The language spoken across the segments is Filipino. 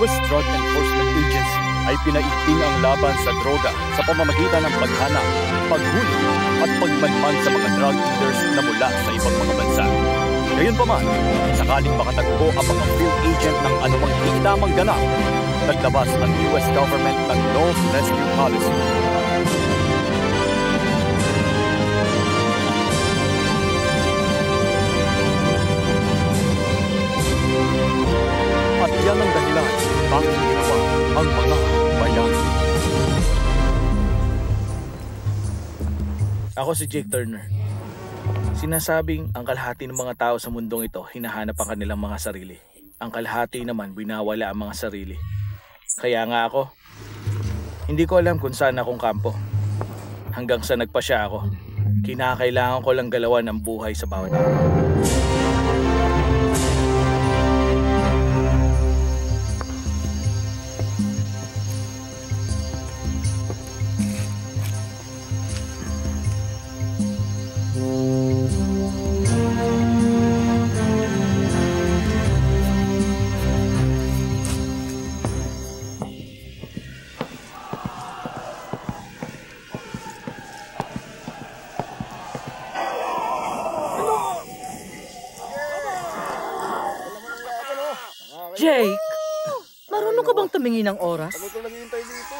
US Drug Enforcement Agency ay pinaigting ang laban sa droga sa pamamagitan ng paghanap, paghuli at pagmanman sa mga drug dealers na mula sa ibang mga bansa. Gayunpaman, sakaling makatagpo ang mga field agent ng anumang di tamang ganap, naglabas ang US government ng No Rescue Policy. At yan ang dahilan bakit ginawa ang mga bayani. Ako si Jake Turner. Sinasabing ang kalahati ng mga tao sa mundong ito hinahanap ang kanilang mga sarili. Ang kalahati naman binawala ang mga sarili. Kaya nga ako, hindi ko alam kung saan akong kampo. Hanggang sa nagpasya ako, kinakailangan ko lang galawan ang buhay sa bawat araw. Jake, marunong ka bang tumingin ng oras? Ano ito naghihintay dito?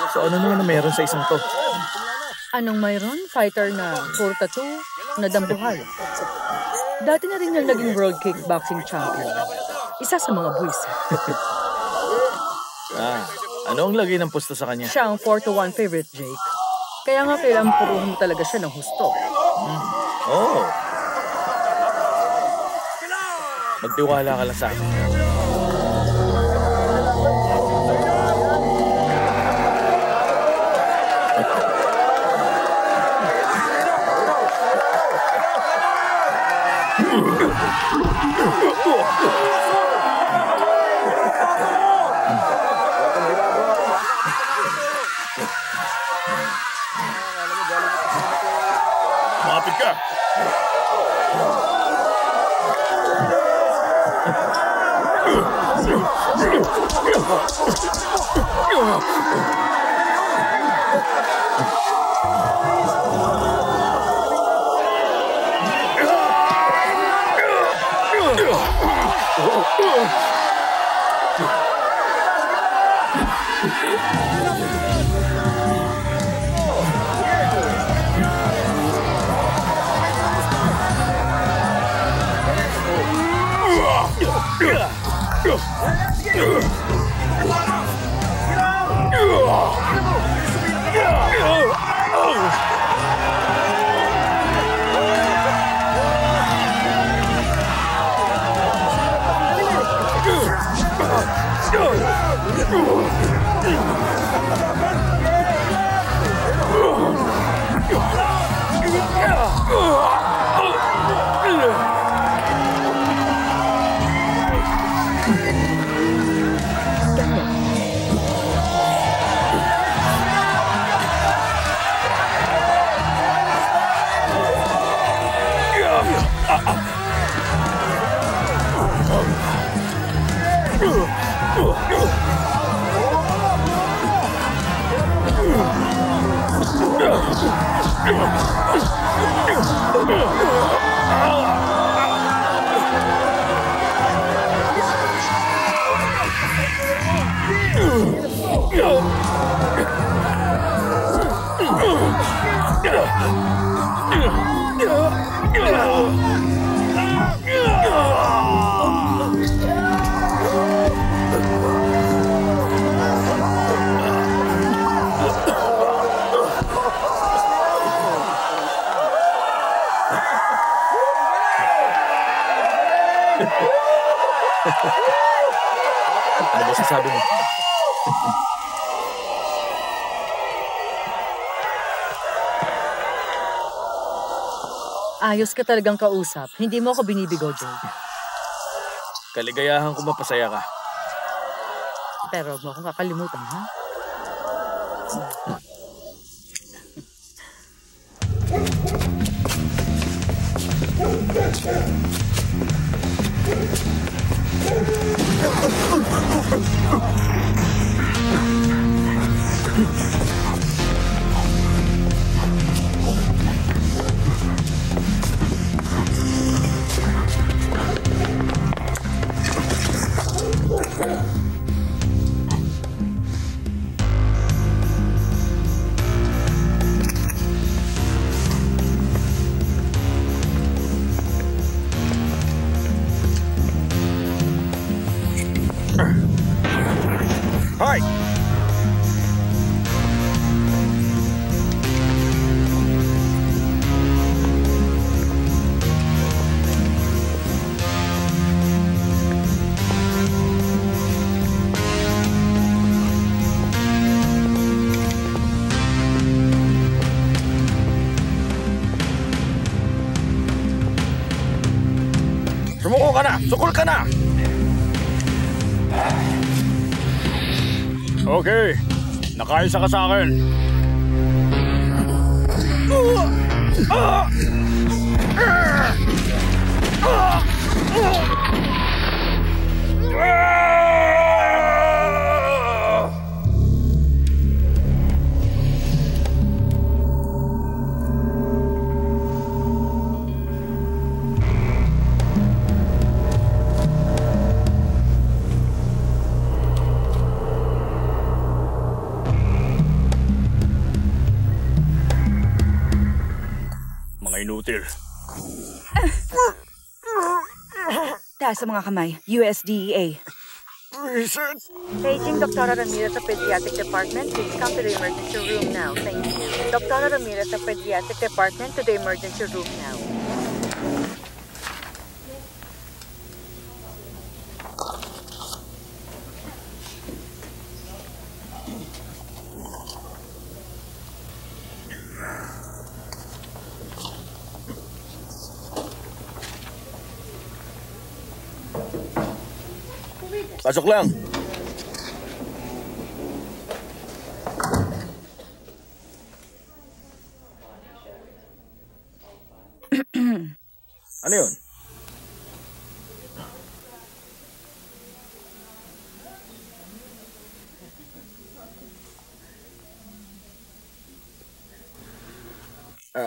So ano naman na meron sa isang to? Anong mayroon? Fighter na puro tattoo, na dambuhal. Dati na rin yung naging world kickboxing champion. Isa sa mga buwis. Ano ang lagay ng pusto sa kanya? Siya ang 4-1 favorite, Jake. Kaya nga kailangan puruhan mo talaga siya ng husto. Oh. Magtiwala ka lang sa akin. Mapit ka! Ano ba sasabi mo? Ayos ka talagang kausap. Hindi mo ako binibigo, Jake. Kaligayahan ko mapasaya ka. Pero huwag mo akong kakalimutan, ha? Hi! Sumuko ka na! Sukol ka na! Okay, nakaisa ka sa akin. Mga inutil. Taas sa mga kamay. USDEA. Reset! Paging Dr. Ramirez sa Pediatric Department, please come to the emergency room now. Thank you. Dr. Ramirez sa Pediatric Department to the emergency room now. Pasok lang. Ano yun?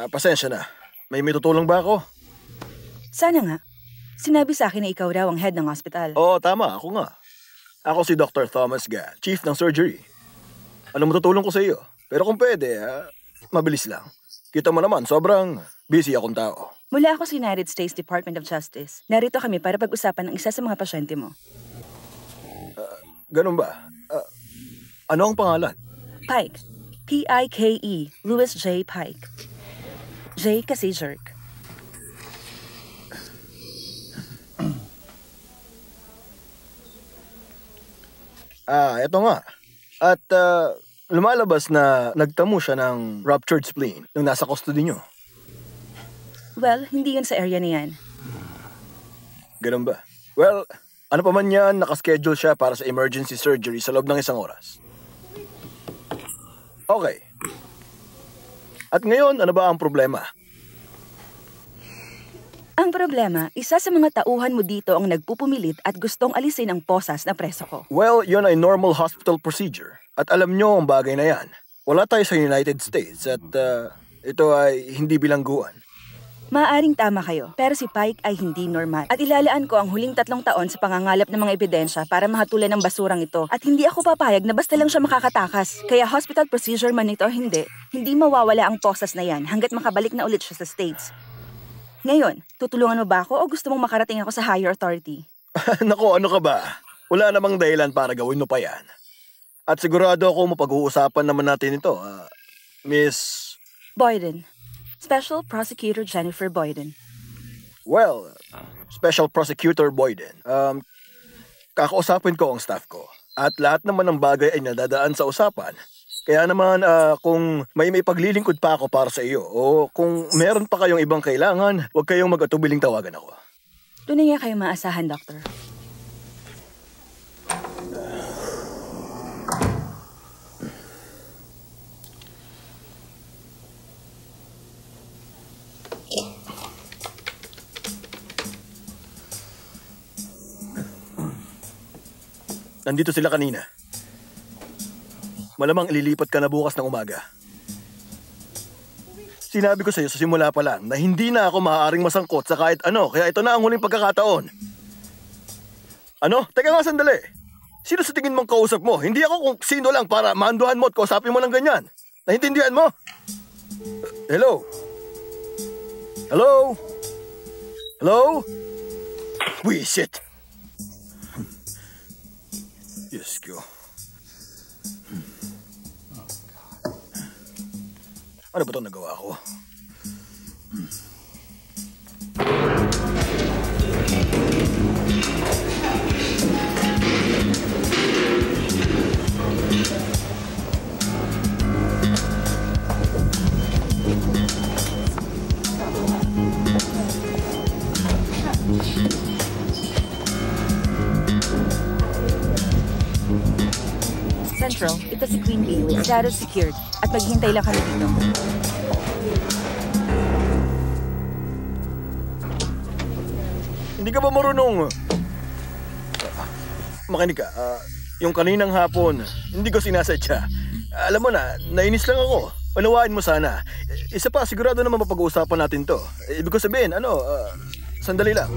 Pasensya na. May tutulong ba ako? Sana nga. Sinabi sa akin na ikaw raw ang head ng hospital. Oo, tama. Ako nga. Ako si Dr. Thomas Ga, Chief ng Surgery. Ano matutulong ko sa iyo? Pero kung pwede, mabilis lang. Kita mo naman, sobrang busy akong tao. Mula ako sa United States Department of Justice. Narito kami para pag-usapan ng isa sa mga pasyente mo. Ganun ba? Ano ang pangalan? Pike. P-I-K-E. Louis J. Pike. J kasi jerk. Eto nga. At lumalabas na nagtamo siya ng ruptured spleen nung nasa custody niyo. Well, hindi yun sa area na yan. Ganun ba? Well, ano pa man yan, nakaschedule siya para sa emergency surgery sa loob ng 1 oras. Okay. At ngayon, ano ba ang problema? Ang problema, isa sa mga tauhan mo dito ang nagpupumilit at gustong alisin ang posas na preso ko. Well, yun ay normal hospital procedure. At alam nyo ang bagay na yan. Wala tayo sa United States at ito ay hindi bilangguan. Maaaring tama kayo, pero si Pike ay hindi normal. At ilalaan ko ang huling 3 taon sa pangangalap ng mga ebidensya para mahatulan ng basurang ito. At hindi ako papayag na basta lang siya makakatakas. Kaya hospital procedure man ito hindi mawawala ang posas na yan hanggat makabalik na ulit siya sa States. Ngayon, tutulungan mo ba ako o gusto mong makarating ako sa higher authority? Nako, ano ka ba? Wala namang dahilan para gawin mo pa yan. At sigurado ako mapag-uusapan naman natin ito, Miss... Boyden. Special Prosecutor Jennifer Boyden. Well, Special Prosecutor Boyden. Kakausapin ko ang staff ko. At lahat naman ng bagay ay nadadaan sa usapan. Kaya naman, kung may paglilingkod pa ako para sa iyo, o kung meron pa kayong ibang kailangan, huwag kayong mag-atubiling tawagan ako. Tunay nga kayo maasahan, Doctor. Nandito sila kanina. Malamang ililipat ka na bukas ng umaga. Sinabi ko sa'yo sa simula pa lang na hindi na ako maaaring masangkot sa kahit ano, kaya ito na ang huling pagkakataon. Ano? Teka nga sandali. Sino sa tingin mong kausap mo? Hindi ako kung sino lang para maanduhan mo at kausapin mo lang ganyan. Naintindihan mo? Hello? Hello? Hello? Wisit! Diyos ko. Ano ba itong nagawa ko? Central, ito si Queen Bee. Status secured. At maghihintay lang kami dito. Hindi ka ba marunong? Makinig ka. Yung kaninang hapon, hindi ko sinasadya. Alam mo na, nainis lang ako. Panawain mo sana. Isa pa, sigurado naman mapag-uusapan natin to. Ibig ko sabihin, sandali lang.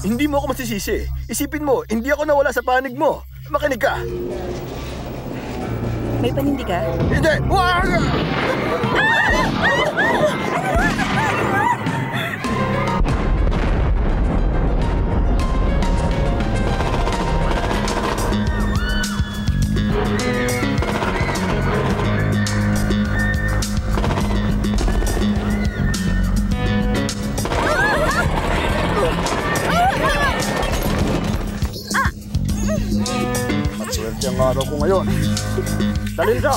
Hindi mo ako masisisi. Isipin mo, hindi ako nawala sa panig mo. Makinig ka. May panindi ka? Hindi! Wag! Maswerte ang araw ko ngayon. Dalhin siya!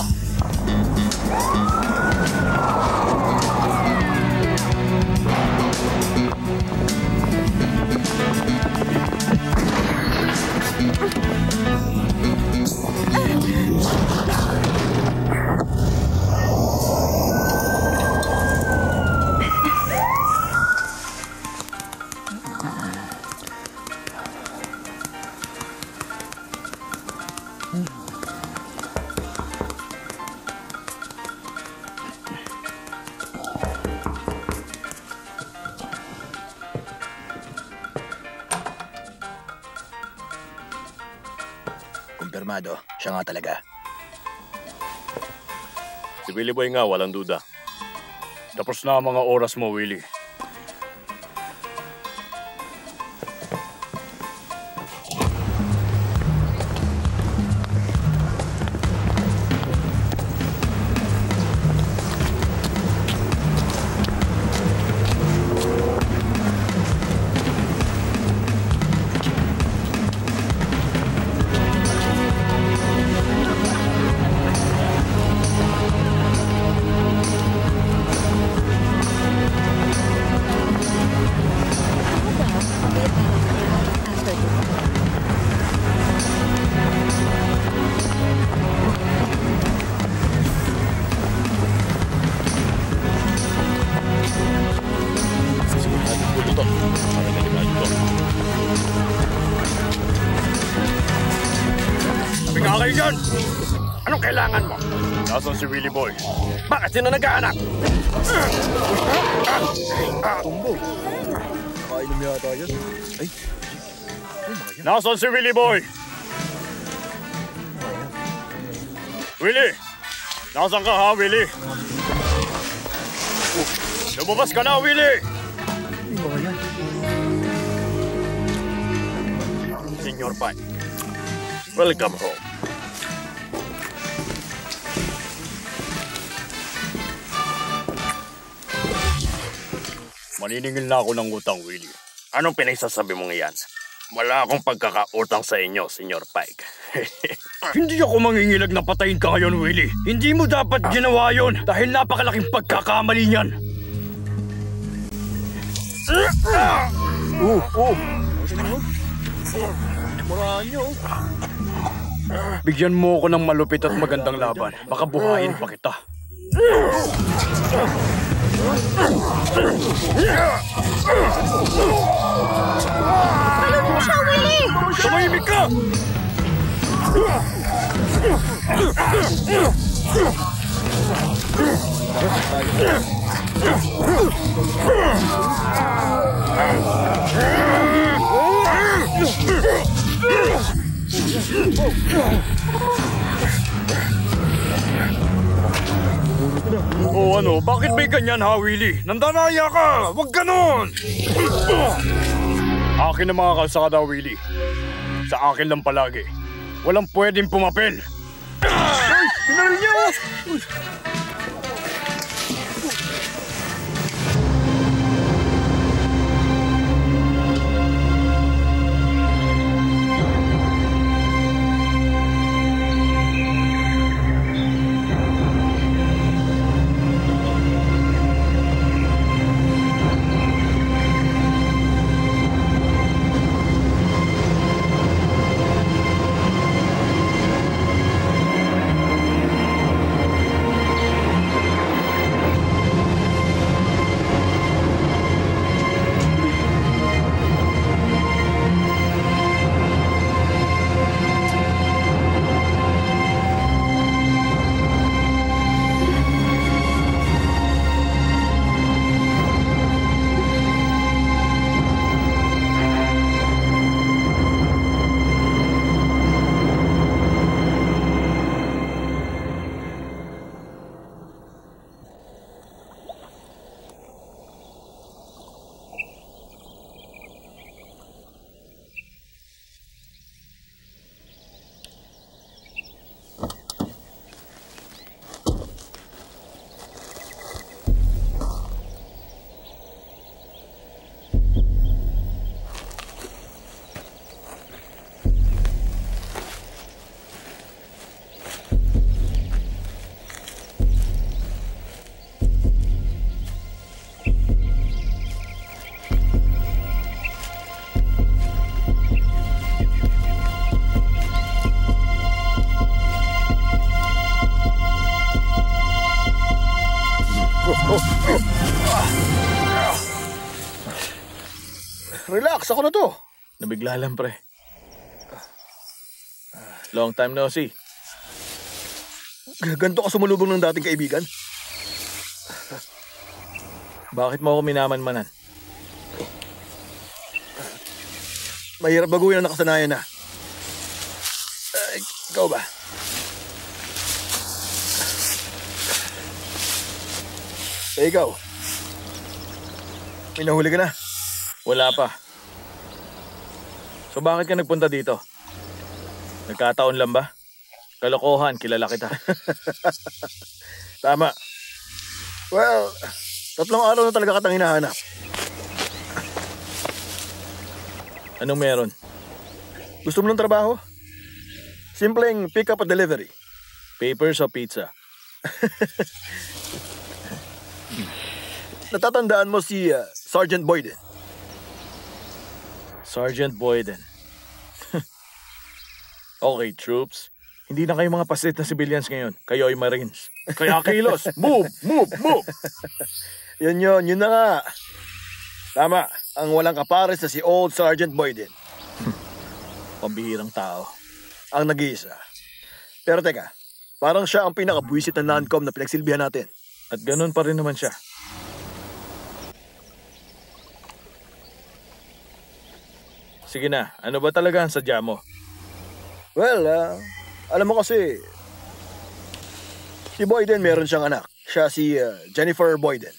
Kumpirmado, siya nga talaga. Si Willie Boy nga, walang duda. Tapos na ang mga oras mo, Willie. Anong kailangan mo? Nasaan si Willie Boy? Bakit sino naghahanap? Tumbog. Nakainom yata yun. Ay. Nasaan si Willie Boy? Willie! Nasaan ka ha, Willie? Lumabas ka na, Willie! Hindi ba yan? Senyor Pai, welcome home. Maniningil na ako ng utang, Willie. Anong pinagsasabi mong iyan? Wala akong pagkakautang sa inyo, Senyor Pike. Hindi ako mangingilag na patayin ka ngayon, Willie. Hindi mo dapat ginawa yon dahil napakalaking pagkakamali niyan. Murahan niyo. Bigyan mo ako ng malupit at magandang laban. Baka buhayin pa kita. Alam mo, mo siya, Willie! Tumahimik ka! O ano, bakit may ganyan ha, Willie? Nandanaya ka! Huwag ganon! Akin ang mga kalsada, Willie. Sa akin lang palagi. Walang pwedeng pumapel. Pinaril niya! Relax, ako na to. Nabigla lang, pre. Long time no see. Ganito ka sumulubong ng dating kaibigan? Bakit mo ako minaman-manan? Mahirap baguhin ang nakasanayan na. Ikaw ba? Ikaw. May nahuli ka na? Wala pa. So bakit ka nagpunta dito? Nagkataon lang ba? Kalokohan, kilala kita. Tama. Well, 3 araw na talaga katang hinahanap. Anong meron? Gusto mo ng trabaho? Simpleng pick up at delivery. Papers o pizza? Natatandaan mo si Sergeant Boyden? Sergeant Boyden. Okay, troops. Hindi na kayo mga pasit na civilians ngayon. Kayo ay Marines. Kaya kilos. Move! Move! Move! Yun na nga. Tama, ang walang kapares na si Old Sergeant Boyden. Pambihirang tao. Ang nag-iisa. Pero teka, parang siya ang pinakabwisit na non-com na pinagsilbihan natin. At ganun pa rin naman siya. Sige na, ano ba talaga ang sadya mo? Well, alam mo kasi, si Boyden meron siyang anak. Siya si Jennifer Boyden.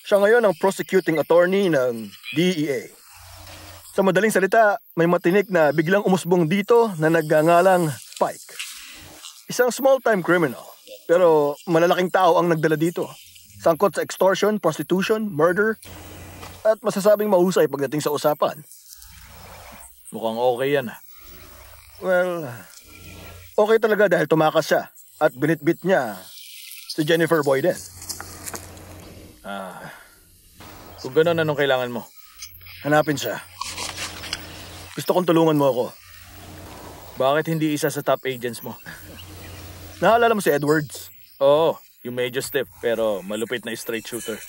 Siya ngayon ang prosecuting attorney ng DEA. Sa madaling salita, may matinik na biglang umusbong dito na nagngangalang Pike. Isang small-time criminal, pero malalaking tao ang nagdala dito. Sangkot sa extortion, prostitution, murder, at masasabing mahusay pagdating sa usapan. Mukhang okay yan ah. Well, okay talaga dahil tumakas siya at binitbit niya si Jennifer Boyden. Kung gano'n, anong kailangan mo? Hanapin siya. Gusto kong tulungan mo ako. Bakit hindi isa sa top agents mo? Naalala mo si Edwards? Oo, yung medyo stiff pero malupit na straight shooter.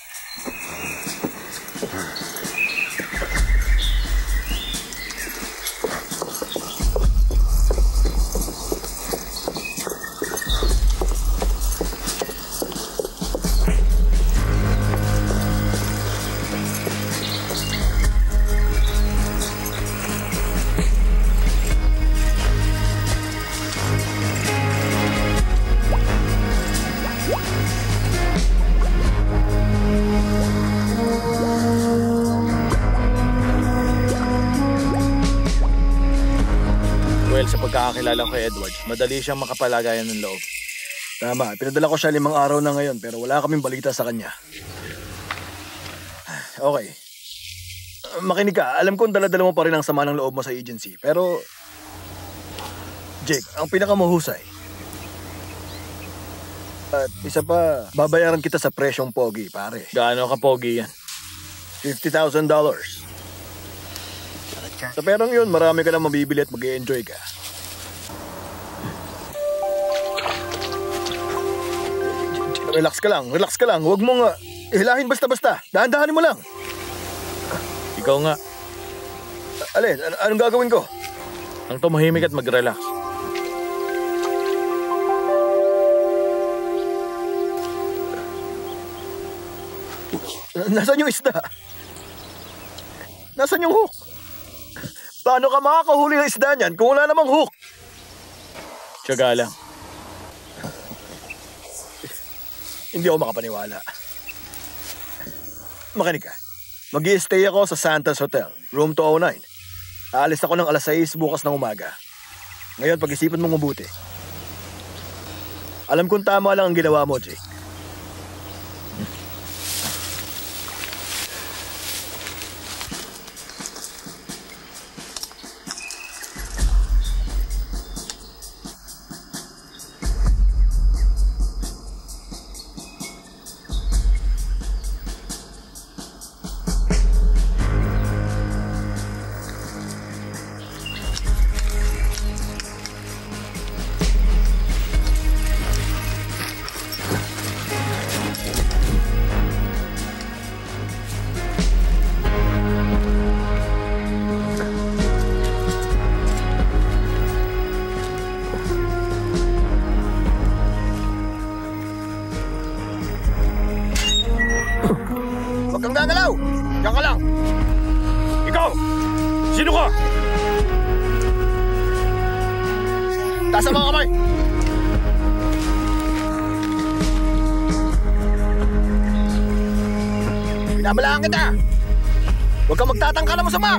Well, sa pagkakakilala ko kay Edward, madali siyang makapalagayan ng loob. Tama, pinadala ko siya 5 araw na ngayon pero wala kaming balita sa kanya. Okay. Makinig ka, alam kong dala-dala mo pa rin ang sama ng loob mo sa agency. Pero, Jake, ang pinakamahusay. At isa pa, babayaran kita sa presyong pogi, pare. Gaano ka pogi yan? $50,000. Sa perang yun, marami ka na mabibili at mag-i-enjoy ka. Relax ka lang. Huwag mong hilahin basta-basta. Dahan-dahanin mo lang. Ikaw nga. Alin, anong gagawin ko? Ang tumahimik at mag-relax. Nasaan yung isda? Nasaan yung hook? Paano ka makakahuli ng isda niyan kung wala namang hook? Tiyaga lang. Hindi ako makapaniwala. Makinig ka. Mag-i-stay ako sa Santa's Hotel, room 209. Aalis ako ng 6:00 bukas ng umaga. Ngayon, pag-isipan mong mabuti. Alam kong tama lang ang ginawa mo, Jake. Huwag kang gagalaw! Diyan ka lang! Ikaw! Sino ka? Taas ang mga kamay! Binabalaan kita! Huwag kang magtatangka na masama!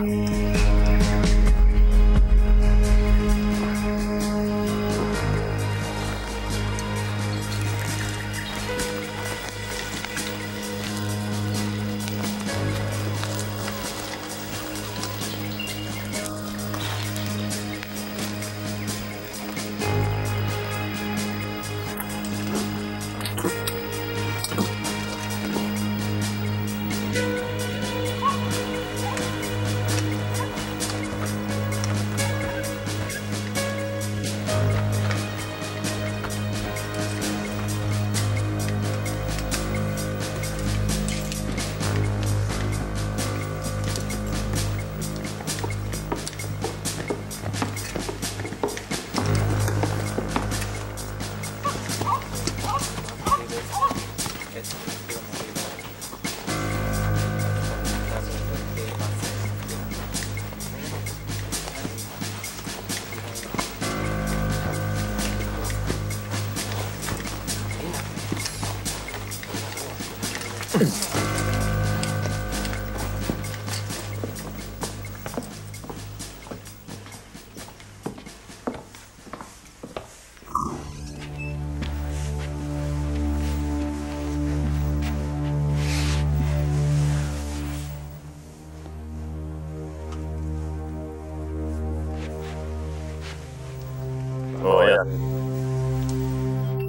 Oo, yan.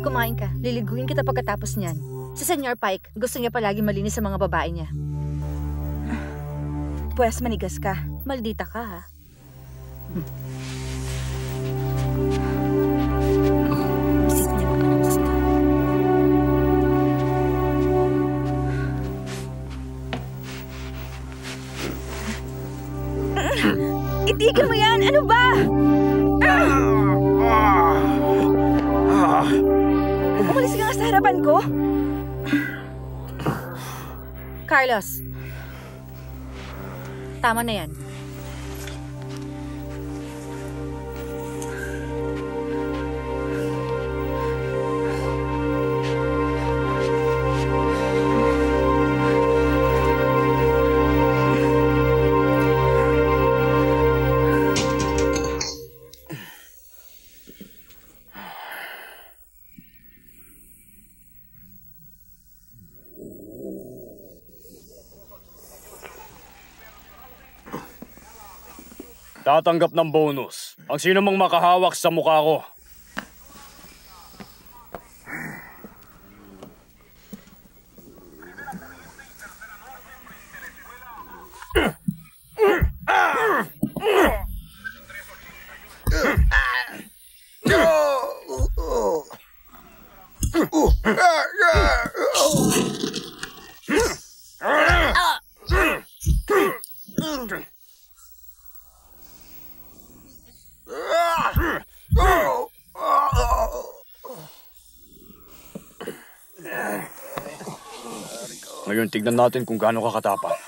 Kumain ka. Liliguin kita pagkatapos niyan. Si Senyor Pike, gusto niya palagi malinis sa mga babae niya. Pwes, manigas ka. Maldita ka, ha? Isip niya naman ang gusto. Itigil mo yan! Ano ba? Umalis ka nga sa harapan ko. Carlos. Tama na yan. tatanggap ng bonus ang sino mang makahawak sa mukha ko. Ngayon, tignan natin kung gaano ka katapang.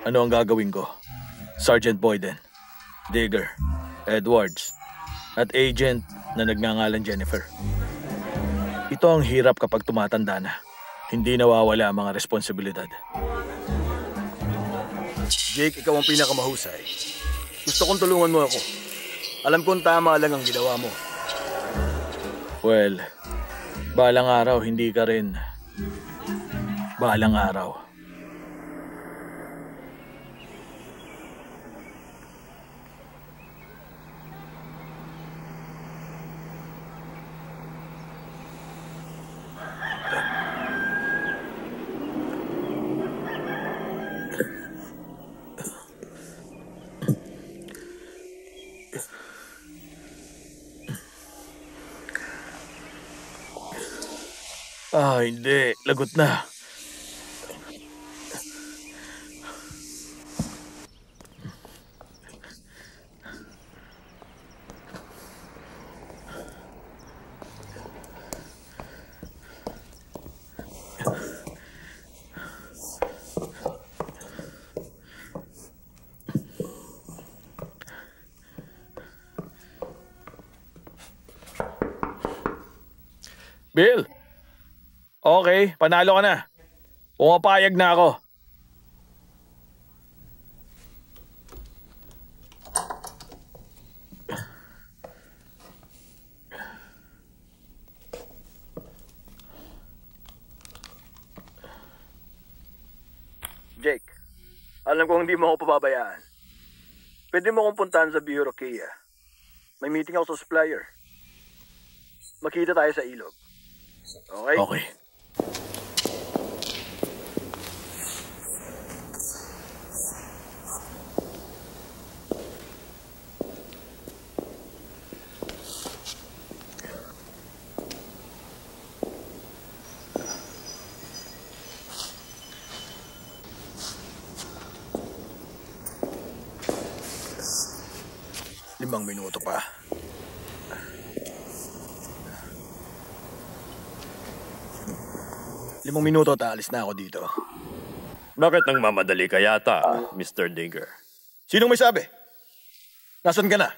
Ano ang gagawin ko? Sergeant Boyden, Digger, Edwards, at agent na nagngangalan Jennifer. Ito ang hirap kapag tumatanda na. Hindi nawawala ang mga responsibilidad. Jake, ikaw ang pinakamahusay. Gusto kong tulungan mo ako. Alam kong tama lang ang ginawa mo. Well, balang araw hindi ka rin. Balang araw. Hindi. Lagot na. Bill! Okay, panalo ka na. Pumapayag na ako. Jake, alam kong hindi mo ako pababayaan. Pwede mo akong puntahan sa Bureau Kia. May meeting ako sa supplier. Makita tayo sa ilog. Okay? Okay. Limang minuto pa. Limang minuto at aalis na ako dito. Bakit nang mamadali ka yata, Mr. Digger? Sinong may sabi? Nasaan ka na?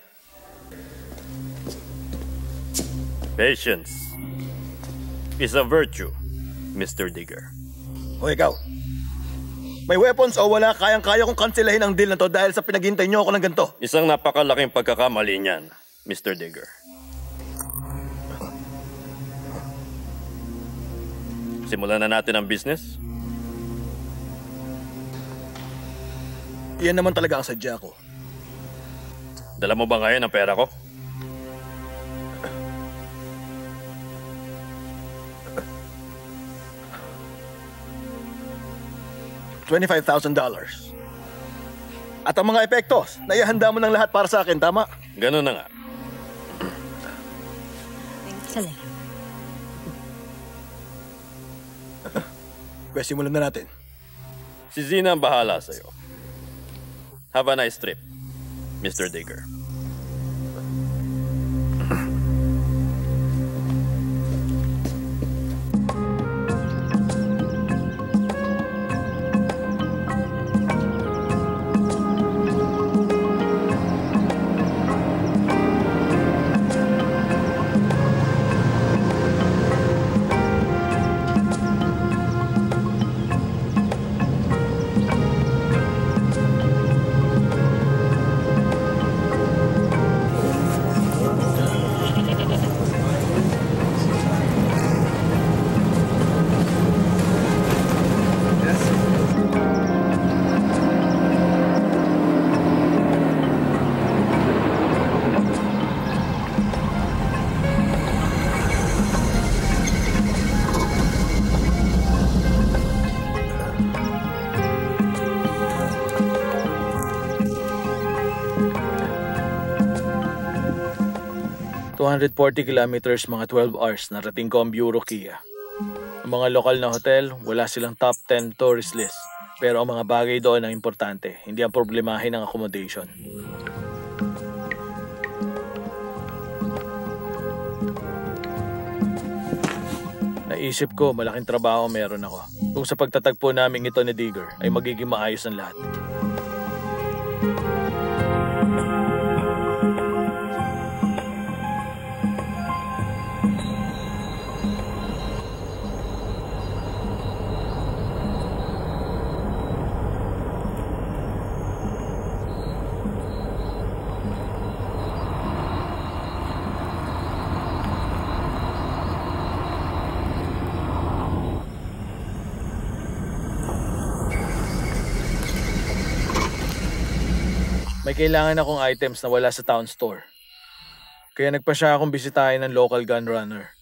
Patience is a virtue, Mr. Digger. O ikaw, may weapons o wala, kayang-kaya kong kanselahin ang deal na to dahil sa pinaghintay niyo ako ng ganito. Isang napakalaking pagkakamali niyan, Mr. Digger. Simulan na natin ang business? Yan naman talaga ang sadya ko. Dala mo ba ngayon ang pera ko? $25,000. At ang mga epektos, naihanda mo ng lahat para sa akin, tama? Ganun na nga. Salamat. Pwede simulan na natin. Si Zina ang bahala sa'yo. Have a nice trip. Mr. Digger. ...240 kilometers, mga 12 hours, narating ko ang Bureau Kia. Ang mga lokal na hotel, wala silang top 10 tourist list. Pero ang mga bagay doon ang importante, hindi ang problemahin ng accommodation. Naisip ko, malaking trabaho meron ako. Kung sa pagtatagpo namin ito ni Digger, ay magiging maayos ang lahat. May kailangan akong items na wala sa town store. Kaya nagpa siya akong bisitahin ng local gun runner.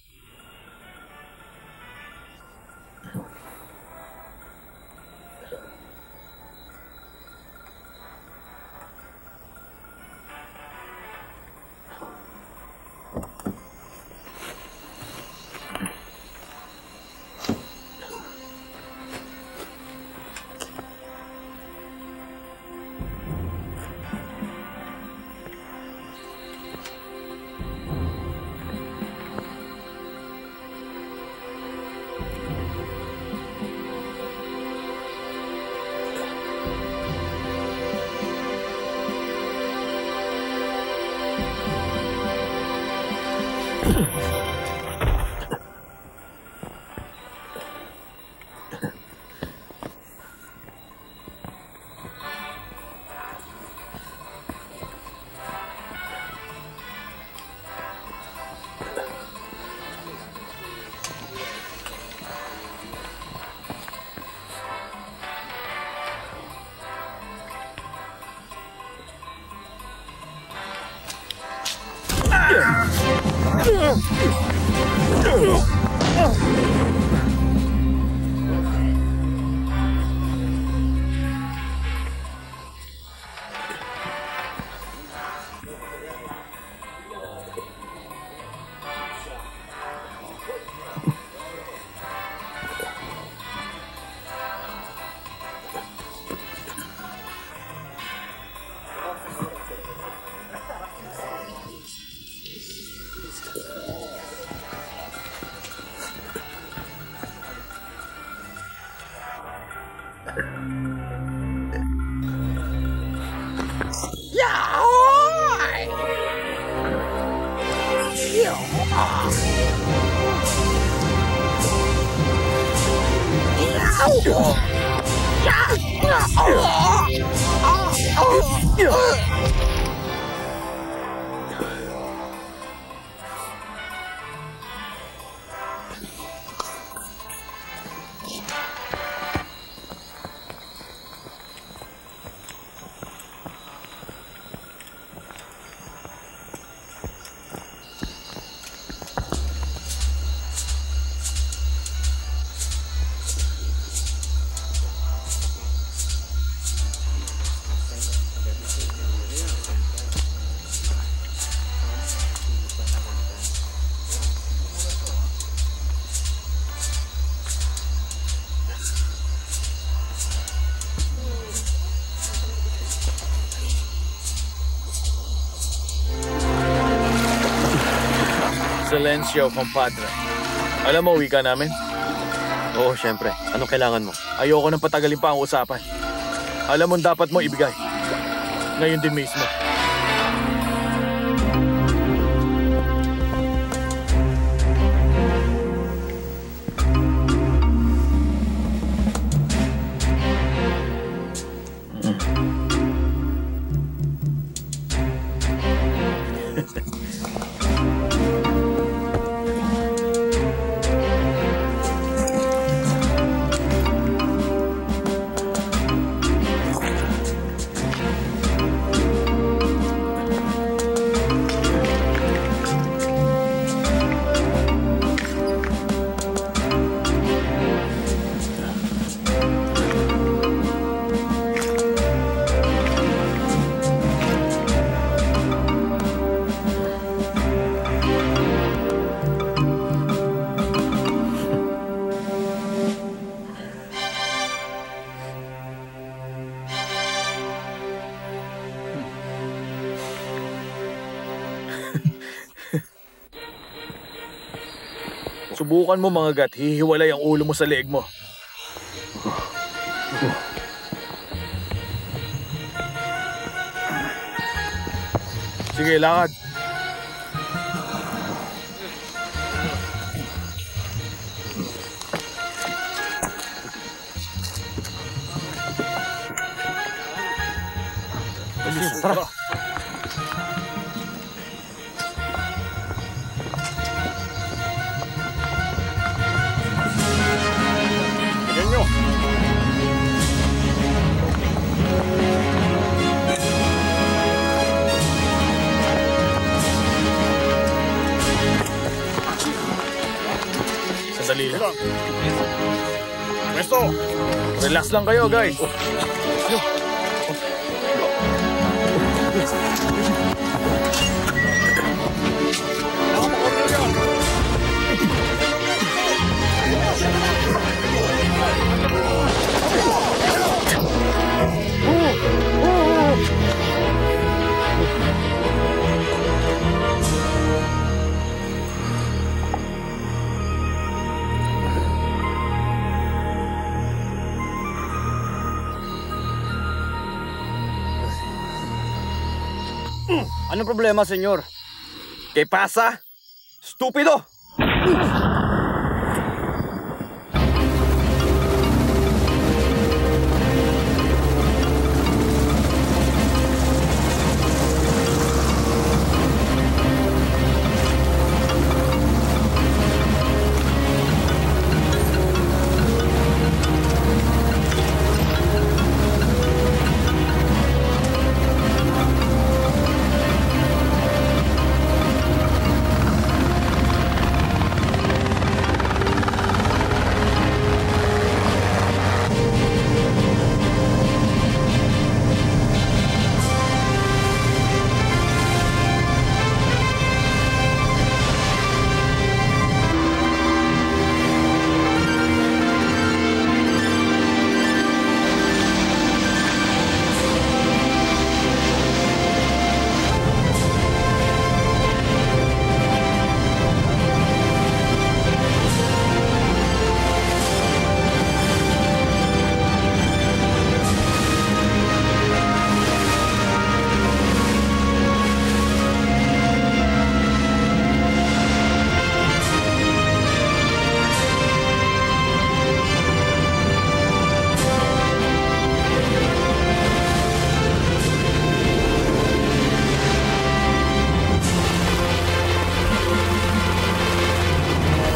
Silencio, compadre. Alam mo, wika namin? Oo, syempre. Anong kailangan mo? Ayoko nang patagalin pa ang usapan. Alam mo, dapat mo ibigay. Ngayon din mismo. Subukan mo mga gat, hihiwalay ang ulo mo sa leeg mo. Sige, lakad. Tara. Sandali lang. Pwesto! Relax lang kayo, guys. Anong problema, senyor? ¿Qué pasa? Stupido!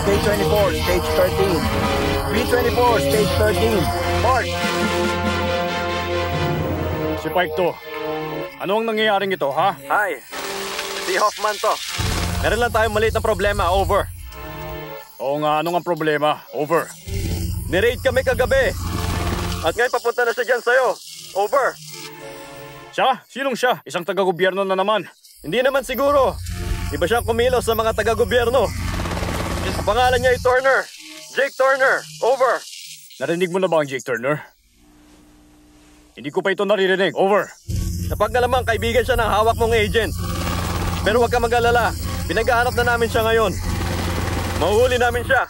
Stage 24, Stage 13. B24, Stage 13. Mark! Si Pike to. Ano ang nangyayaring ito, ha? Hi, si Hoffman to. Meron lang tayong maliit na problema, over. Oo nga, ano ang problema? Over. Ni-raid kami kagabi. At ngayon papunta na siya dyan sa'yo. Over. Siya? Sinong siya? Isang taga-gobyerno na naman. Hindi naman siguro. Iba siyang kumilos sa mga taga-gobyerno. Ang pangalan niya ay Turner. Jake Turner. Over. Narinig mo na ba ang Jake Turner? Hindi ko pa ito naririnig. Over. Kapag nalamang kaibigan siya ng hawak mong agent. Pero huwag ka mag-alala. Pinag-aanap na namin siya ngayon. Mahuhuli namin siya.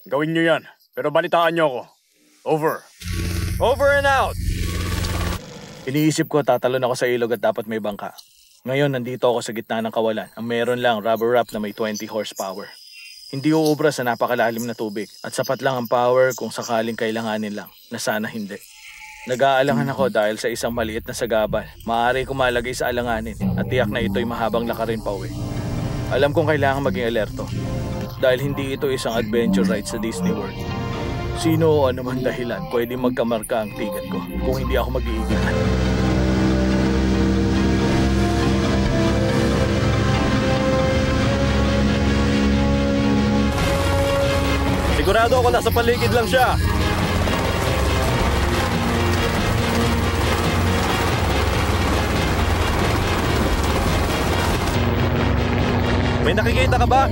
Gawin nyo yan, pero balitaan nyo ako. Over. Over and out. Iniisip ko tatalon ako sa ilog at dapat may bangka. Ngayon, nandito ako sa gitna ng kawalan. Ang meron lang, rubber raft na may 20 horsepower. Hindi uubra sa napakalalim na tubig at sapat lang ang power kung sakaling kailanganin lang, na sana hindi. Nag-aalangan ako dahil sa isang maliit na sagabal. Maaari ko malagay sa alanganin at tiyak na ito'y mahabang lakarin pa uwi. Alam kong kailangan maging alerto dahil hindi ito isang adventure ride sa Disney World. Sino o anuman dahilan pwede magkamarka ang tigat ko kung hindi ako mag-iigitan. Sigurado ako nasa paligid lang siya. May nakikita ka ba?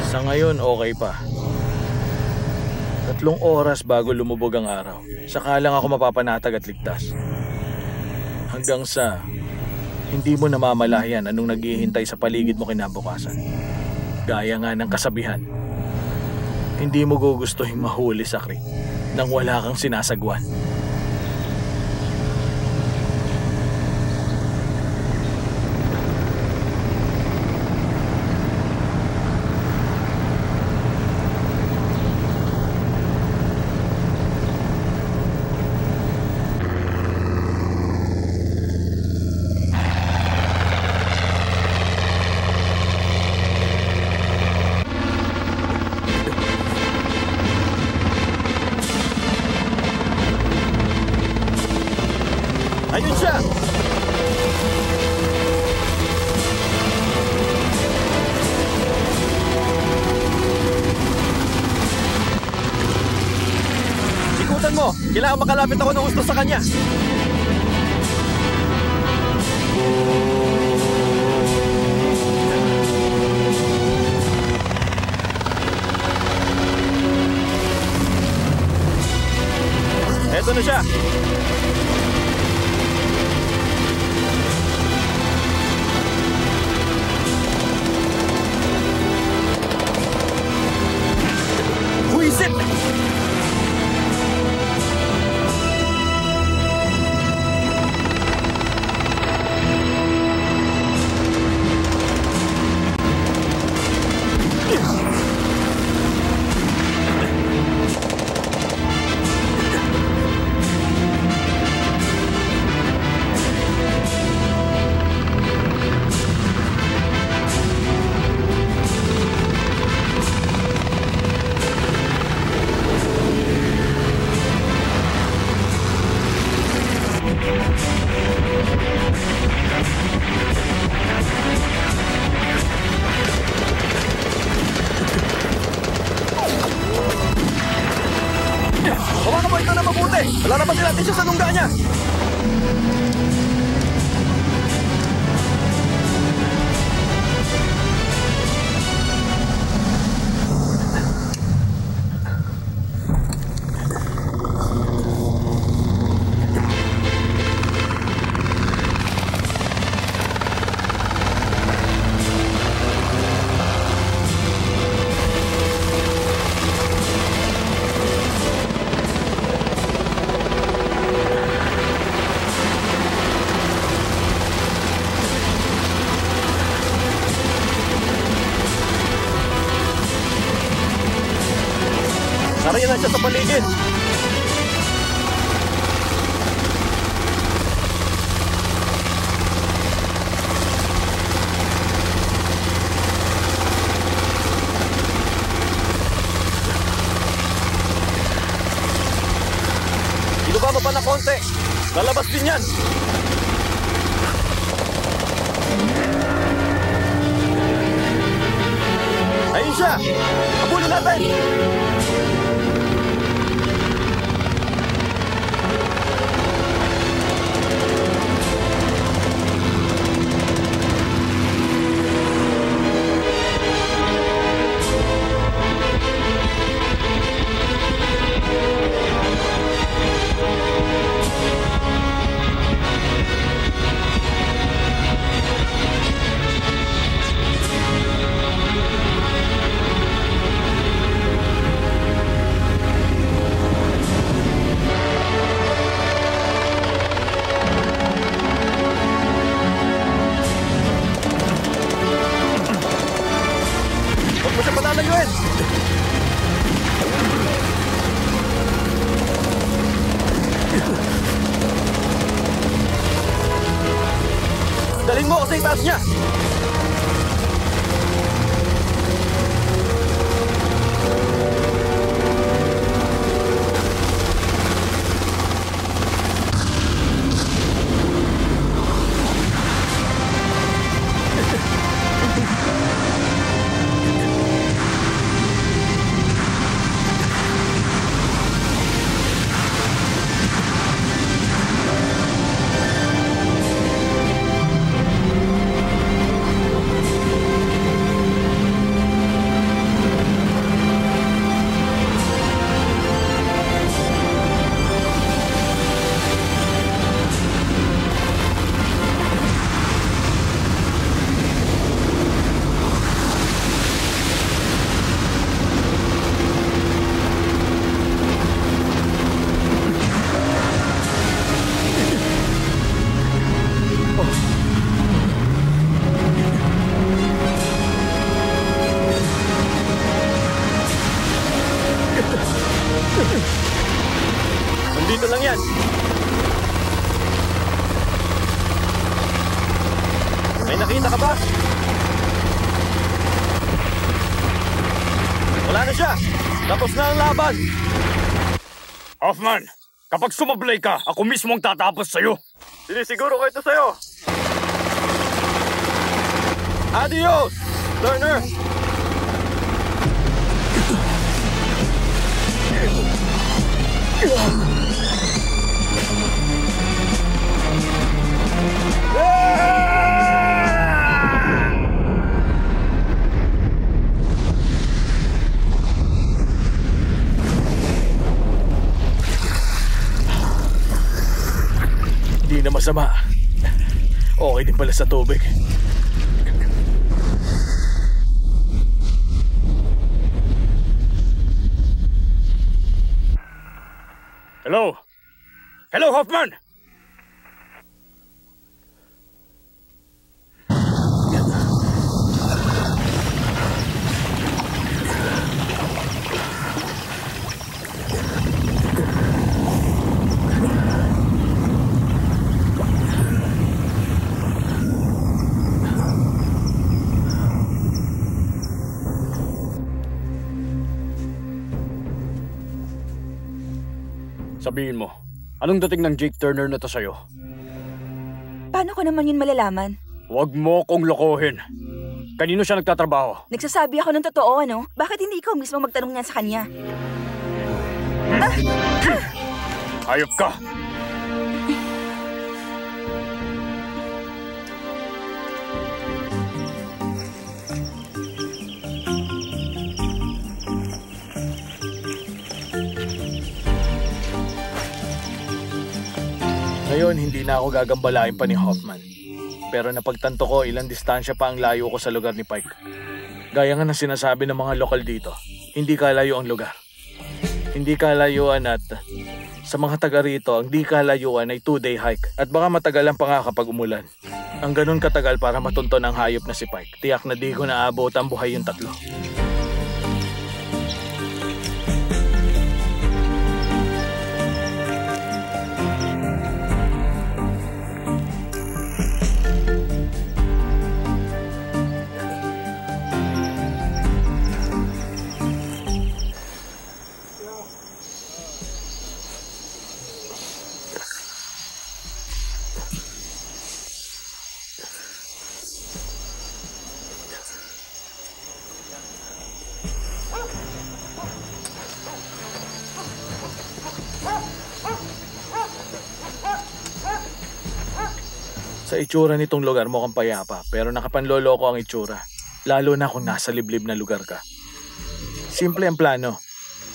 Sa ngayon, okay pa. 3 oras bago lumubog ang araw. Saka lang ako mapapanatag at ligtas. Hanggang sa hindi mo namamalayan anong naghihintay sa paligid mo kinabukasan. Gaya nga ng kasabihan, hindi mo gugustuhin mahuli sa creek nang wala kang sinasagwan. Ayun siya! Ikutan mo! Kailangan makalapit ako ng gusto sa kanya! Eto na siya! Buisit! Hawakan mo ito na mabuti! Lalabasin natin siya sa lungga niya! Sarayan na siya sa paligid! Ibaba mo pa na konti! Lalabas din yan! Ayun siya! Habulin natin! siya palalayuin! Dalhin mo ako sa itaas niya! Nandito lang yan. May nakita ka ba? Wala na siya. Tapos na ang laban. Hoffman, kapag sumablay ka, ako mismo ang tatapos sa'yo. Sinisiguro ko ito sa'yo. Adios, Turner! Hindi na masama. Okay din pala sa tubig. Hello? Hello, Hoffman! Sabihin mo, anong dating ng Jake Turner na to sa'yo? Paano ko naman yun malalaman? Huwag mo kong lokohin. Kanino siya nagtatrabaho? Nagsasabi ako ng totoo, ano? Bakit hindi ikaw mismo magtanong niyan sa kanya? Hayop ka! Ngayon, hindi na ako gagambalain pa ni Hoffman. Pero napagtanto ko ilang distansya pa ang layo ko sa lugar ni Pike. Gaya nga ng sinasabi ng mga lokal dito, hindi kalayo ang lugar. Hindi kalayuan at sa mga taga rito, ang di kalayuan ay 2-day hike at baka matagalan pa nga kapag umulan. Ang ganun katagal para matunton ang hayop na si Pike. Tiyak na di ko naabot ang buhay yung tatlo. Sa itsura nitong lugar mo kang payapa, pero nakapanloloko ang itsura. Lalo na kung nasa liblib na lugar ka. Simple ang plano.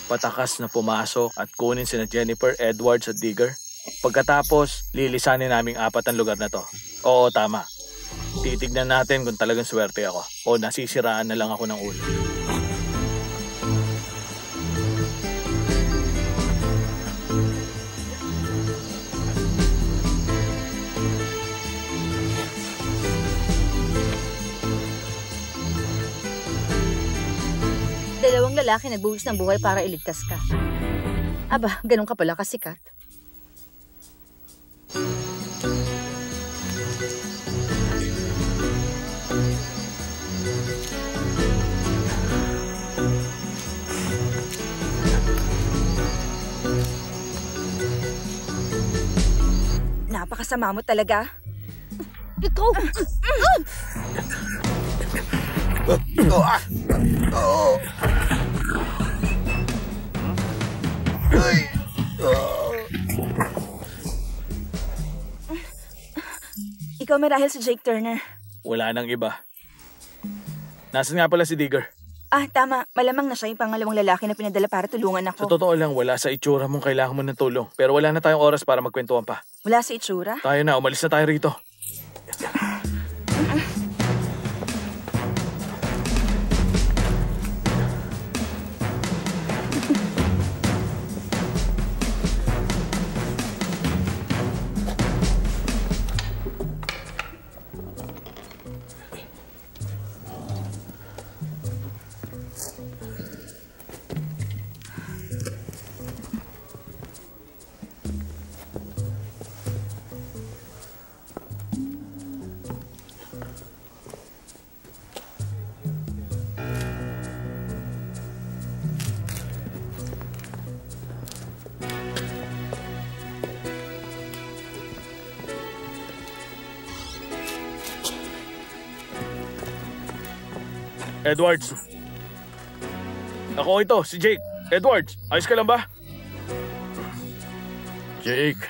Patakas na pumasok at kunin sina Jennifer, Edwards at Digger. Pagkatapos, lilisanin naming 4 ang lugar na to. Oo, tama. Titignan natin kung talagang swerte ako o nasisiraan na lang ako ng ulo. 2 lalaki nagbuwis ng buhay para iligtas ka. Aba, ganun ka pala kasikat. Napakasama mo talaga. Ikaw! Ikaw marahil si Jake Turner. Wala nang iba. Nasaan nga pala si Digger? Ah, tama. Malamang na siya yung pangalawang lalaki na pinadala para tulungan Sa ako. totoo lang, wala sa itsura mong kailangan mo ng tulong. Pero wala na tayong oras para magkwentuhan pa. Wala sa itsura? Tayo na, umalis na tayo rito. Edwards. Ako ito, si Jake. Edwards, ayos ka lang ba? Jake.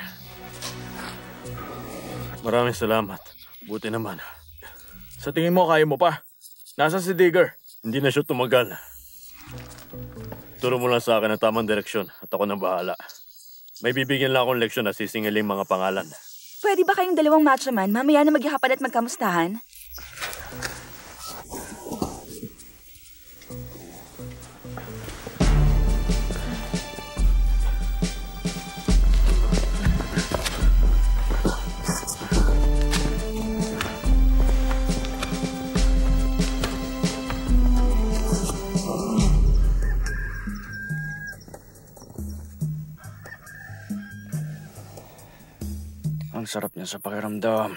Maraming salamat. Buti naman. Sa tingin mo, kaya mo pa? Nasaan si Digger? Hindi na siya tumagal. Turo mo lang sa akin ang tamang direksyon at ako nang bahala. May bibigyan lang akong leksyon na sisingiling mga pangalan. Pwede ba kayong dalawang macho man? Mamaya na maghihapad at magkamustahan? Ang sarap niya sa pakiramdam.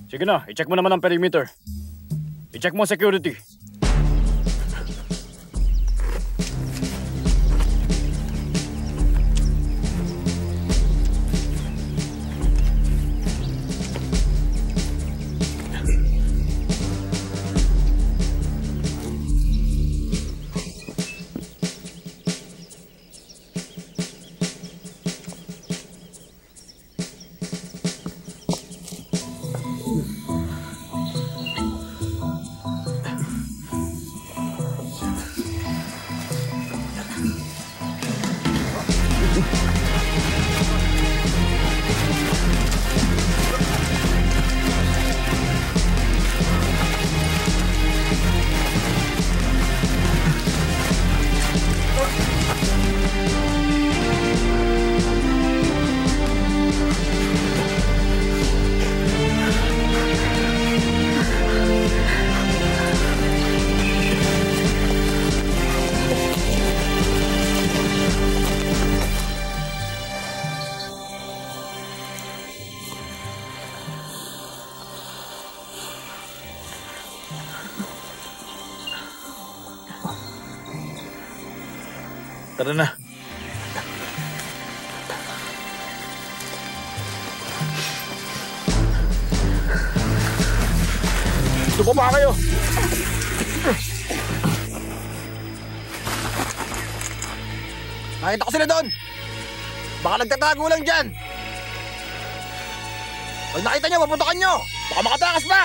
Sige na, i-check mo naman ang perimeter. I-check mo ang security. Tara na. Tumaba kayo! Nakita ko sila doon! Baka nagtatago lang dyan! Pag nakita nyo, papuntakan nyo! Baka makatakas pa!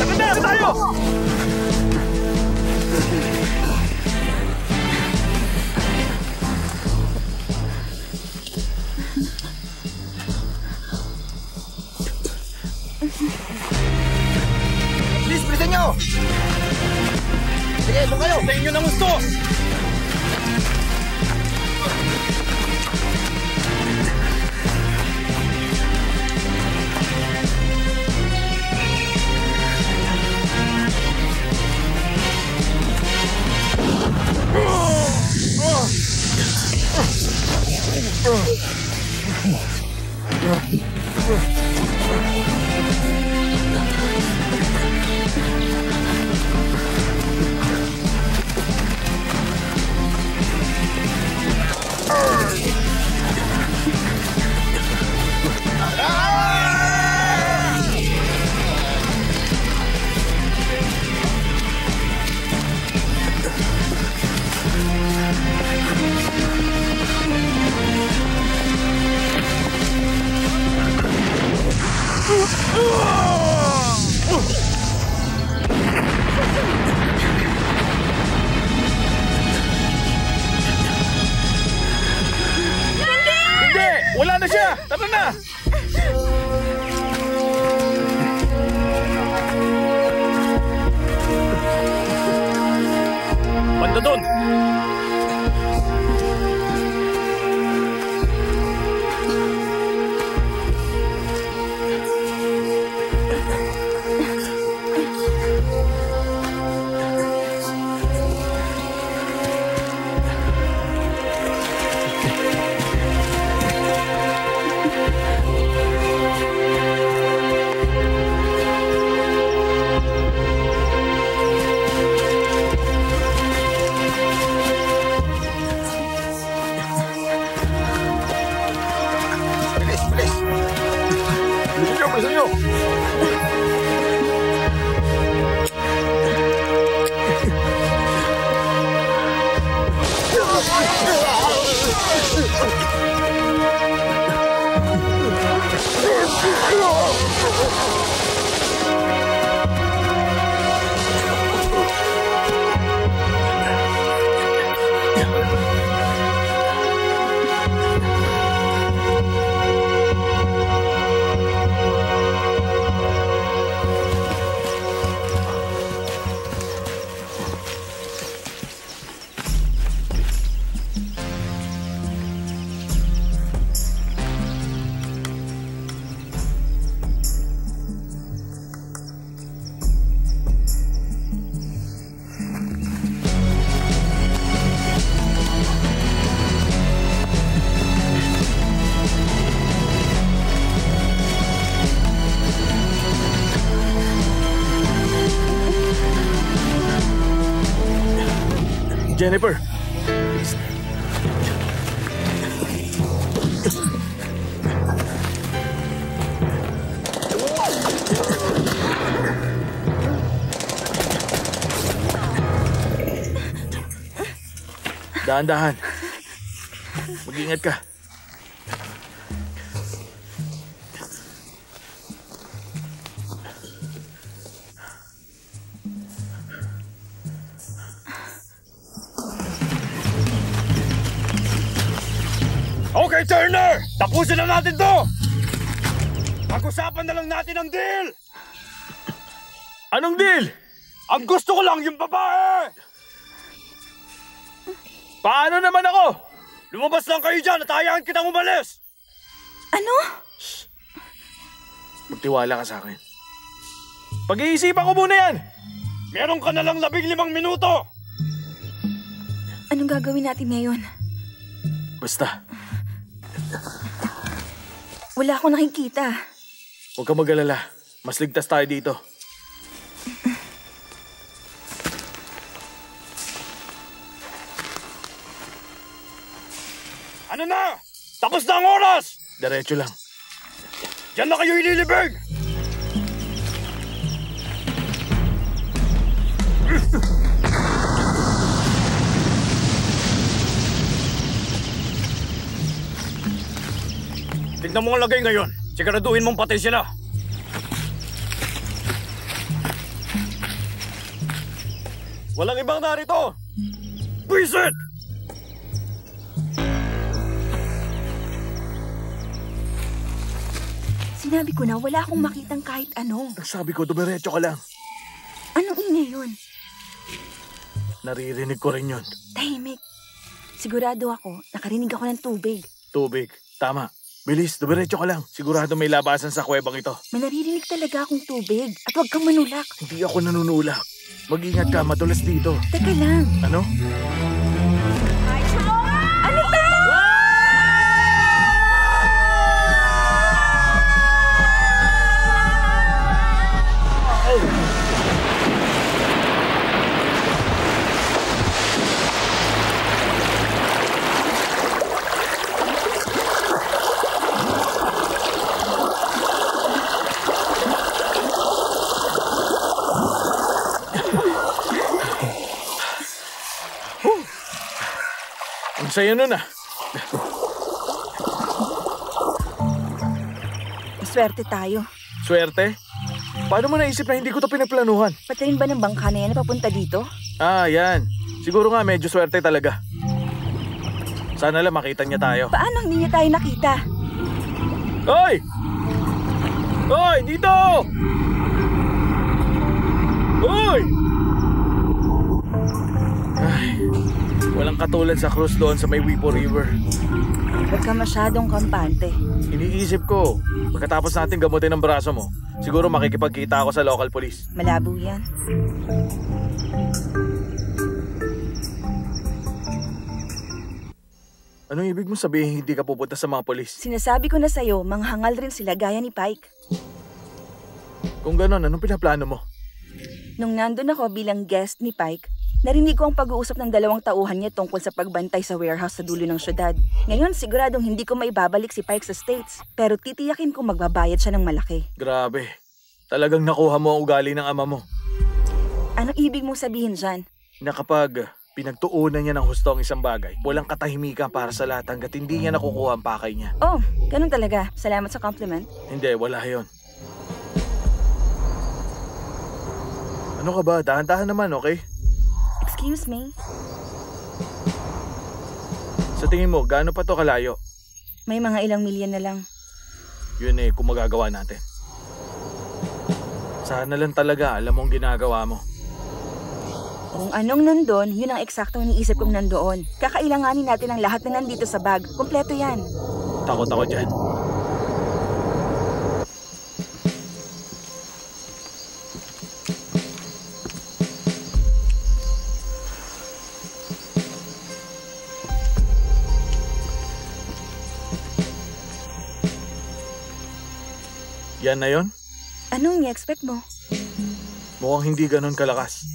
Tara tayo! Hindi! Wala na siya! Tara na! Banda doon! Bilisan nyo! Jennifer! Dahan-dahan. Mag-ingat ka. Okay, Turner! Tapusin na natin to! Pag-usapan na lang natin ang deal! Anong deal? Ang gusto ko lang yung babae! Paano naman ako? Lumabas lang kayo dyan at hayaan kitang umalis! Ano? Magtiwala ka sa akin. Pag-iisipan ko muna yan! Meron ka na lang 15 minuto! Anong gagawin natin ngayon? Basta, Wala akong nakikita. huwag kang mag-alala. Mas ligtas tayo dito. Ano na? Tapos na ang oras! Diretso lang. Diyan na kayo ililibig! Tignan mo ang lagay ngayon. Siguraduhin mong patay sila. Walang ibang narito. Visit! Sinabi ko na wala akong makitang kahit ano. Sabi ko, dumiretso ka lang. Anong ingay yun? Naririnig ko rin yun. Tahimik. Sigurado ako, nakarinig ako ng tubig. Tubig. Tama. Bilis, dumiretso ka lang. Sigurado may labasan sa kuwebang ito. May naririnig talaga akong tubig. At huwag kang manulak. Hindi ako nanunulak. Mag-ingat ka, matulas dito. Teka lang. Ano? Ano ba? Ang saya nun ah. Swerte tayo. Swerte? Paano mo naisip na hindi ko to pinaplanuhan? Pati rin ba ng bangka na yan na papunta dito? Ah, yan. Siguro nga medyo swerte talaga. Sana lang makita niya tayo. Paano hindi niya tayo nakita? Hoy! Hoy! Dito! Hoy! Ay, walang katulad sa cruise doon sa may Wipo River. Huwag ka masyadong kampante. Iniisip ko, pagkatapos natin gamutin ang braso mo, siguro makikipagkita ako sa local police. Malabo yan. Anong ibig mo sabihin hindi ka pupunta sa mga polis? Sinasabi ko na sa'yo, manghangal rin sila gaya ni Pike. Kung ganon, anong pinaplano mo? Nung nandun ako bilang guest ni Pike, narinig ko ang pag-uusap ng 2 tauhan niya tungkol sa pagbantay sa warehouse sa dulo ng syudad. Ngayon, siguradong hindi ko maibabalik si Pike sa States, pero titiyakin ko magbabayad siya ng malaki. Grabe. Talagang nakuha mo ang ugali ng ama mo. Anong ibig mong sabihin dyan? Na kapag pinagtuunan niya ng husto ang isang bagay, walang katahimikan para sa lahat hanggat hindi niya nakukuha ang pakay niya. Oh, ganun talaga. Salamat sa compliment. Hindi, wala yon. Ano ka ba? Dahan-dahan naman, okay? Excuse me? Sa tingin mo, gaano pa to kalayo? May mga ilang milyan na lang. Yun eh, kung magagawa natin. Sana lang talaga alam mong ginagawa mo. Kung anong nandun, yun ang eksaktong iniisip kong nandoon. Kakailanganin natin ang lahat na nandito sa bag. Kompleto yan. Takot ako dyan. Yan na yon? Anong i-expect mo? Mukhang hindi ganun kalakas.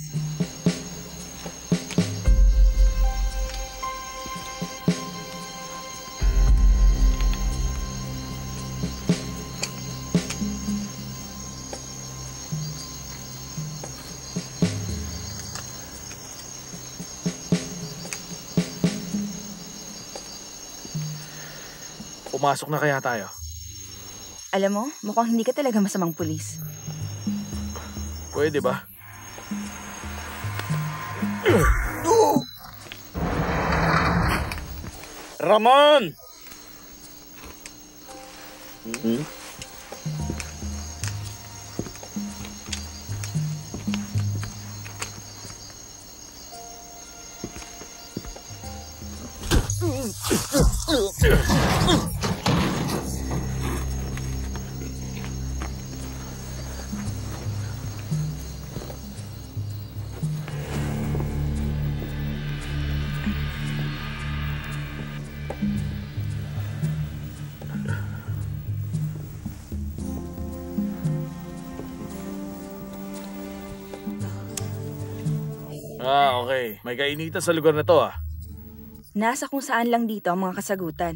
Pumasok na kaya tayo? Alam mo, mukhang hindi ka talaga masamang pulis. Pwede ba? Ramon! Ah, okay. May kainitan sa lugar na to ah. Nasa kung saan lang dito ang mga kasagutan.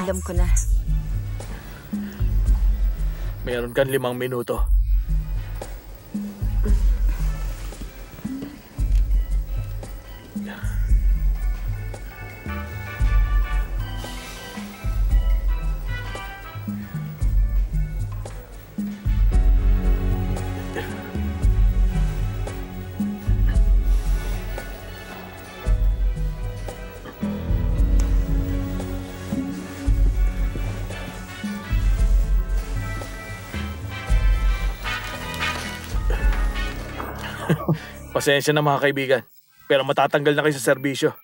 Alam ko na. Meron kang 5 minuto. Pasensya na mga kaibigan, pero matatanggal na kayo sa serbisyo.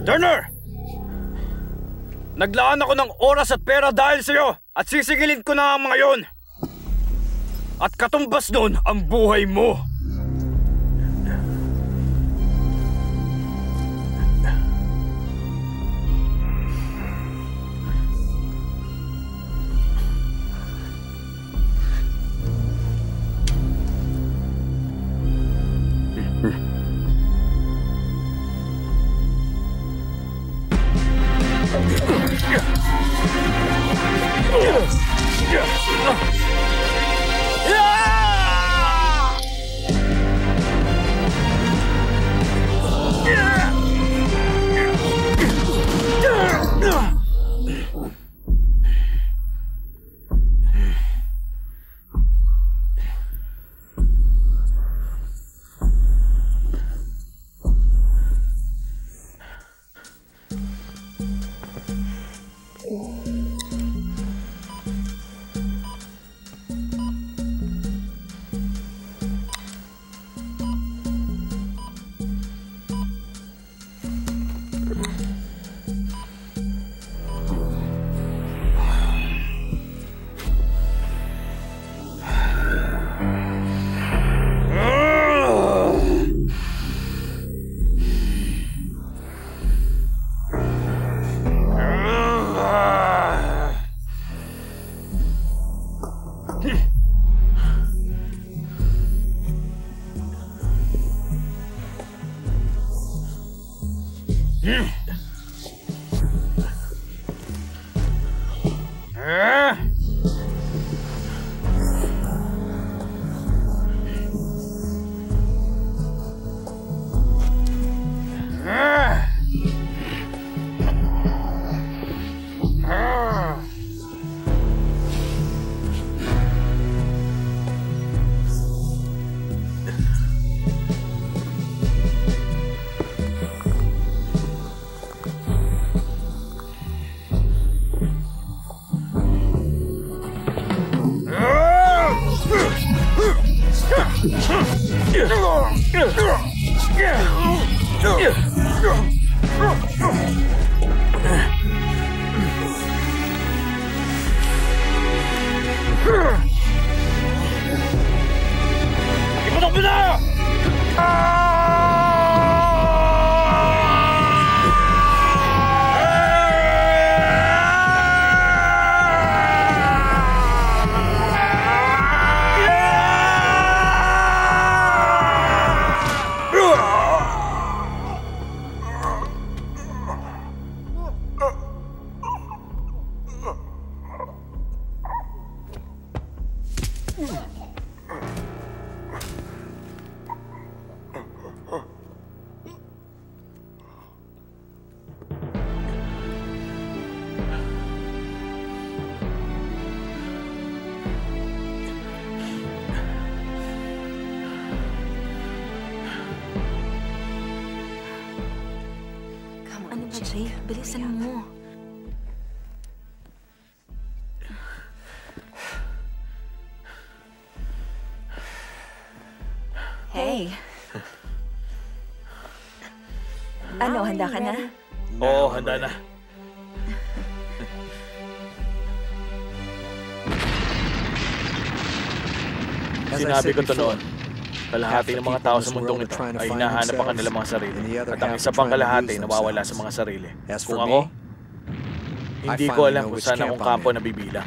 Turner! Naglaan ako ng oras at pera dahil sa'yo at sisigilin ko na ang mga yon. At katumbas nun ang buhay mo. Ipatok mo na! Ano ba, Jay? Bilisan mo. Hey. Ano, handa ka na? Oo, handa na. Sinabi ko to noon. Kalahati ng mga tao sa mundong ito ay hinahanap ang kanilang mga sarili. At ang isa pang kalahati nawawala sa mga sarili. Kung ako, hindi ko alam kung saan akong kampo nabibilang.